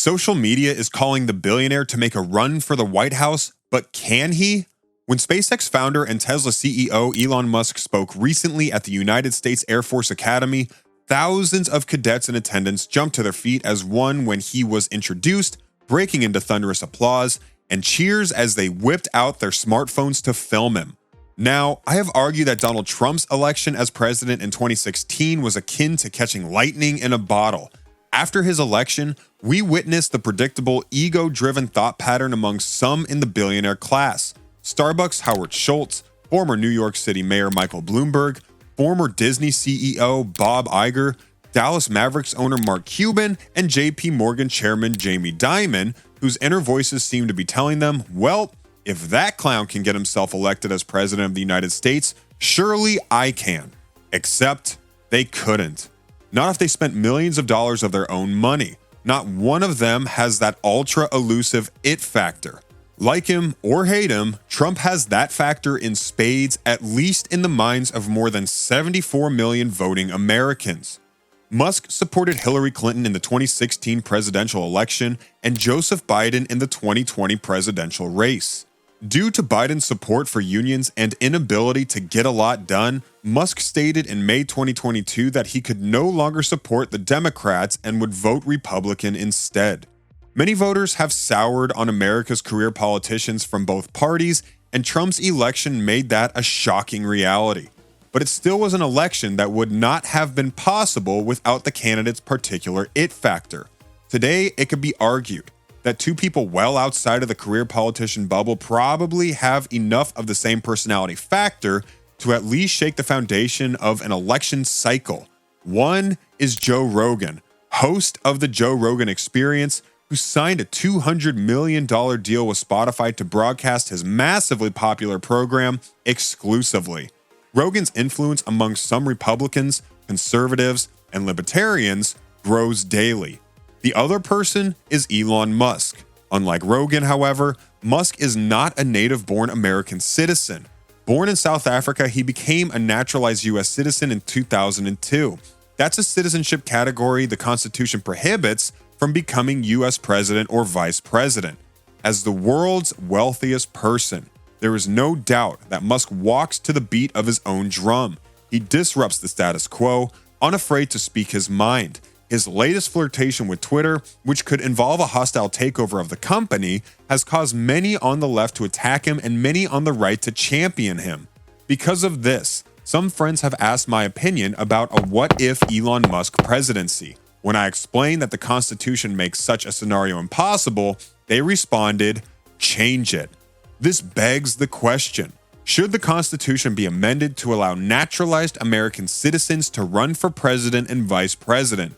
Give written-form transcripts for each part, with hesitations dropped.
Social media is calling the billionaire to make a run for the White House, but can he? When SpaceX founder and Tesla CEO Elon Musk spoke recently at the United States Air Force Academy, thousands of cadets in attendance jumped to their feet as one when he was introduced, breaking into thunderous applause and cheers as they whipped out their smartphones to film him. Now, I have argued that Donald Trump's election as president in 2016 was akin to catching lightning in a bottle. After his election, we witnessed the predictable ego-driven thought pattern among some in the billionaire class. Starbucks' Howard Schultz, former New York City Mayor Michael Bloomberg, former Disney CEO Bob Iger, Dallas Mavericks owner Mark Cuban, and JP Morgan chairman Jamie Dimon, whose inner voices seem to be telling them, well, if that clown can get himself elected as president of the United States, surely I can. Except they couldn't. Not if they spent millions of dollars of their own money. Not one of them has that ultra-elusive it factor. Like him or hate him, Trump has that factor in spades, at least in the minds of more than 74 million voting Americans. Musk supported Hillary Clinton in the 2016 presidential election and Joseph Biden in the 2020 presidential race. Due to Biden's support for unions and inability to get a lot done, Musk stated in May 2022 that he could no longer support the Democrats and would vote Republican instead. Many voters have soured on America's career politicians from both parties, and Trump's election made that a shocking reality. But it still was an election that would not have been possible without the candidate's particular it factor. Today, it could be argued that two people well outside of the career politician bubble probably have enough of the same personality factor to at least shake the foundation of an election cycle. One is Joe Rogan, host of the Joe Rogan Experience, who signed a $200 million deal with Spotify to broadcast his massively popular program exclusively. Rogan's influence among some Republicans, conservatives, and libertarians grows daily. The other person is Elon Musk. Unlike Rogan, however, Musk is not a native-born American citizen. Born in South Africa, he became a naturalized U.S. citizen in 2002. That's a citizenship category the Constitution prohibits from becoming U.S. president or vice president. As the world's wealthiest person, there is no doubt that Musk walks to the beat of his own drum. He disrupts the status quo, unafraid to speak his mind. His latest flirtation with Twitter, which could involve a hostile takeover of the company, has caused many on the left to attack him and many on the right to champion him. Because of this, some friends have asked my opinion about a what-if Elon Musk presidency. When I explained that the Constitution makes such a scenario impossible, they responded, change it. This begs the question, should the Constitution be amended to allow naturalized American citizens to run for president and vice president?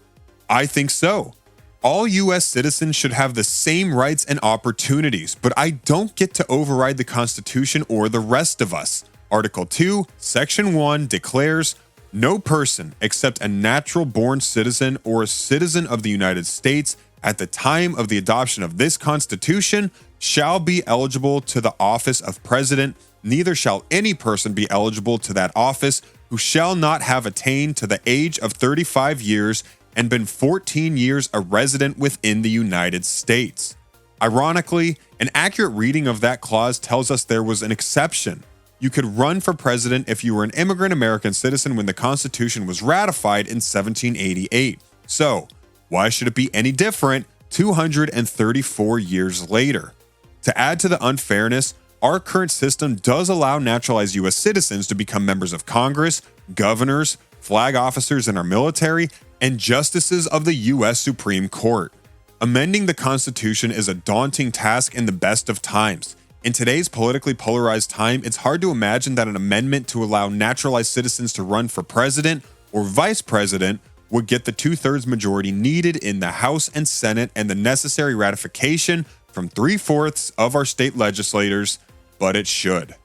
I think so. All U.S. citizens should have the same rights and opportunities, but I don't get to override the Constitution or the rest of us. Article 2, Section 1 declares, no person except a natural-born citizen or a citizen of the United States at the time of the adoption of this Constitution shall be eligible to the office of president, neither shall any person be eligible to that office who shall not have attained to the age of 35 years and been 14 years a resident within the United States. Ironically, an accurate reading of that clause tells us there was an exception. You could run for president if you were an immigrant American citizen when the Constitution was ratified in 1788. So, why should it be any different 234 years later? To add to the unfairness, our current system does allow naturalized U.S. citizens to become members of Congress, governors, flag officers in our military, and justices of the U.S. Supreme Court. Amending the Constitution is a daunting task in the best of times. In today's politically polarized time, it's hard to imagine that an amendment to allow naturalized citizens to run for president or vice president would get the two-thirds majority needed in the House and Senate and the necessary ratification from 3/4 of our state legislators, but it should.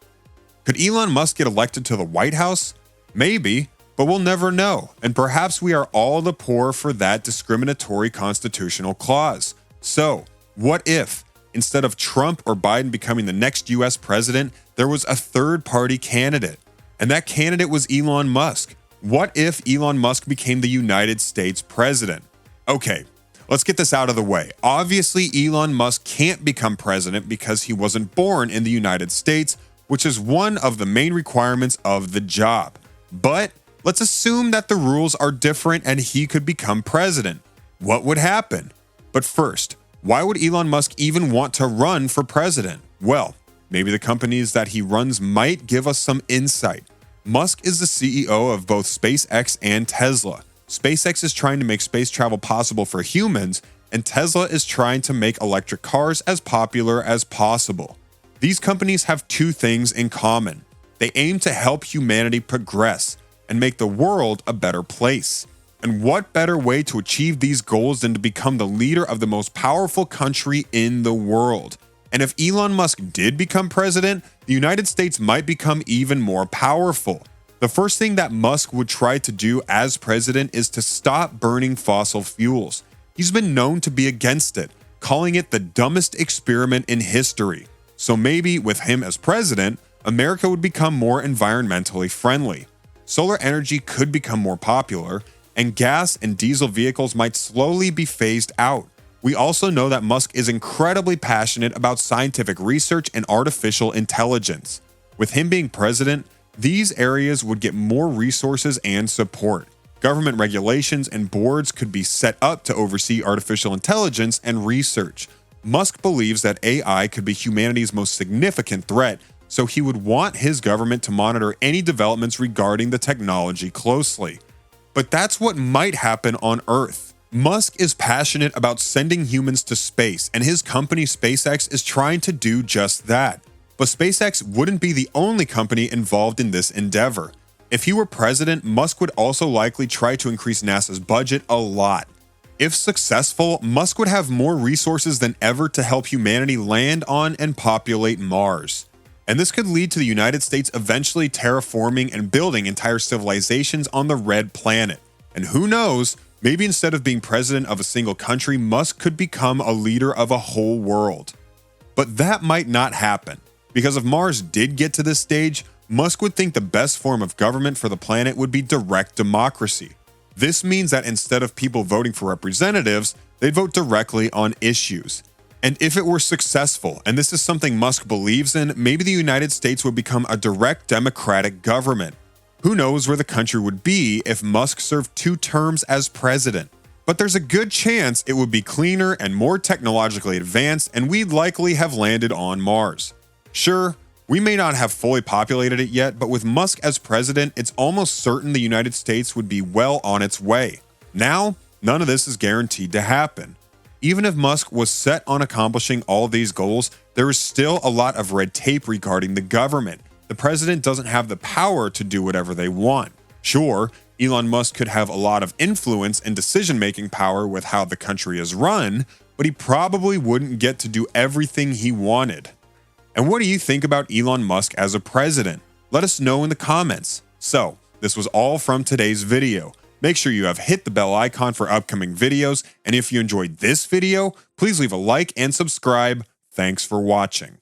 Could Elon Musk get elected to the White House? Maybe, but we'll never know, and perhaps we are all the poorer for that discriminatory constitutional clause. So, what if, instead of Trump or Biden becoming the next US president, there was a third-party candidate? And that candidate was Elon Musk. What if Elon Musk became the United States president? Okay, Let's get this out of the way. Obviously, Elon Musk can't become president because he wasn't born in the United States, which is one of the main requirements of the job. But let's assume that the rules are different and he could become president. What would happen? But first, why would Elon Musk even want to run for president? Well, maybe the companies that he runs might give us some insight. Musk is the CEO of both SpaceX and Tesla. SpaceX is trying to make space travel possible for humans, and Tesla is trying to make electric cars as popular as possible. These companies have two things in common. They aim to help humanity progress and make the world a better place. And what better way to achieve these goals than to become the leader of the most powerful country in the world? And if Elon Musk did become president, the United States might become even more powerful. The first thing that Musk would try to do as president is to stop burning fossil fuels. He's been known to be against it, calling it the dumbest experiment in history. So maybe with him as president, America would become more environmentally friendly. Solar energy could become more popular, and gas and diesel vehicles might slowly be phased out. We also know that Musk is incredibly passionate about scientific research and artificial intelligence. With him being president, these areas would get more resources and support. Government regulations and boards could be set up to oversee artificial intelligence and research. Musk believes that AI could be humanity's most significant threat, so he would want his government to monitor any developments regarding the technology closely. But that's what might happen on Earth. Musk is passionate about sending humans to space, and his company SpaceX is trying to do just that. But SpaceX wouldn't be the only company involved in this endeavor. If he were president, Musk would also likely try to increase NASA's budget a lot. If successful, Musk would have more resources than ever to help humanity land on and populate Mars. And this could lead to the United States eventually terraforming and building entire civilizations on the Red Planet. And who knows, maybe instead of being president of a single country, Musk could become a leader of a whole world. But that might not happen. Because if Mars did get to this stage, Musk would think the best form of government for the planet would be direct democracy. This means that instead of people voting for representatives, they'd vote directly on issues. And if it were successful, and this is something Musk believes in, maybe the United States would become a direct democratic government. Who knows where the country would be if Musk served 2 terms as president? But there's a good chance it would be cleaner and more technologically advanced, and we'd likely have landed on Mars. Sure, we may not have fully populated it yet, but with Musk as president, it's almost certain the United States would be well on its way. Now, none of this is guaranteed to happen. Even if Musk was set on accomplishing all these goals, there is still a lot of red tape regarding the government. The president doesn't have the power to do whatever they want. Sure, Elon Musk could have a lot of influence and decision-making power with how the country is run, but he probably wouldn't get to do everything he wanted. And what do you think about Elon Musk as a president? Let us know in the comments. So, this was all from today's video. Make sure you have hit the bell icon for upcoming videos, and if you enjoyed this video, please leave a like and subscribe. Thanks for watching.